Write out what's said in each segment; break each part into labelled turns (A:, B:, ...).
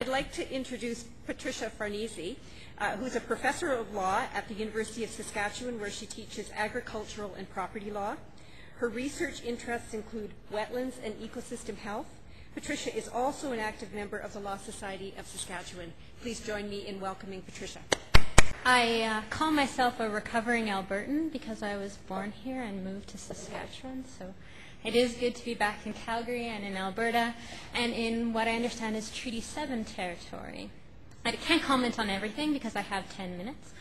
A: I'd like to introduce Patricia Farnase, who's a professor of law at the University of Saskatchewan, where she teaches agricultural and property law. Her research interests include wetlands and ecosystem health. Patricia is also an active member of the Law Society of Saskatchewan. Please join me in welcoming Patricia.
B: I call myself a recovering Albertan because I was born here and moved to Saskatchewan, so it is good to be back in Calgary and in Alberta and in what I understand is Treaty 7 territory. I can't comment on everything because I have 10 minutes,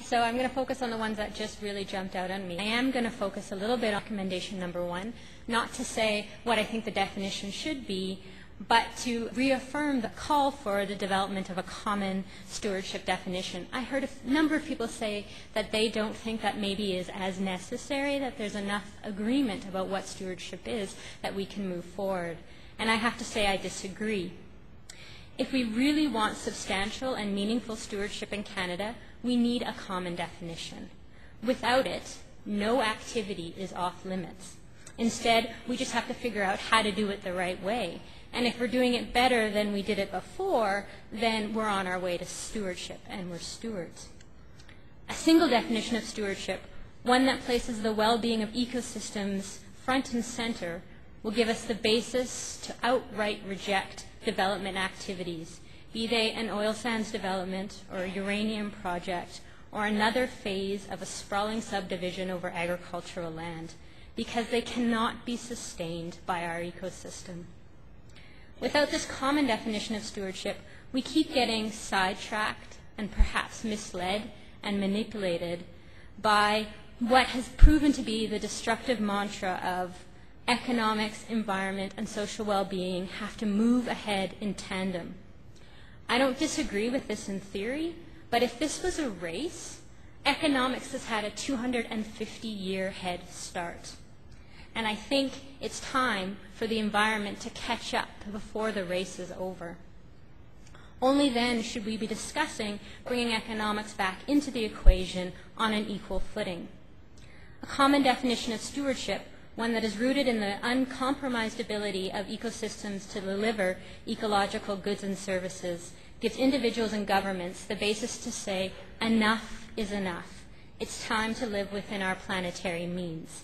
B: so I'm going to focus on the ones that just really jumped out on me. I am going to focus a little bit on recommendation number 1, not to say what I think the definition should be, but to reaffirm the call for the development of a common stewardship definition. I heard a number of people say that they don't think that maybe is as necessary, that there's enough agreement about what stewardship is that we can move forward. And I have to say I disagree. If we really want substantial and meaningful stewardship in Canada, we need a common definition. Without it, no activity is off limits. Instead, we just have to figure out how to do it the right way. And if we're doing it better than we did it before, then we're on our way to stewardship, and we're stewards. A single definition of stewardship, one that places the well-being of ecosystems front and center, will give us the basis to outright reject development activities, be they an oil sands development or a uranium project or another phase of a sprawling subdivision over agricultural land, because they cannot be sustained by our ecosystem. Without this common definition of stewardship, we keep getting sidetracked and perhaps misled and manipulated by what has proven to be the destructive mantra of economics, environment, and social well-being have to move ahead in tandem. I don't disagree with this in theory, but if this was a race, economics has had a 250-year head start. And I think it's time for the environment to catch up before the race is over. Only then should we be discussing bringing economics back into the equation on an equal footing. A common definition of stewardship, one that is rooted in the uncompromised ability of ecosystems to deliver ecological goods and services, gives individuals and governments the basis to say, enough is enough. It's time to live within our planetary means.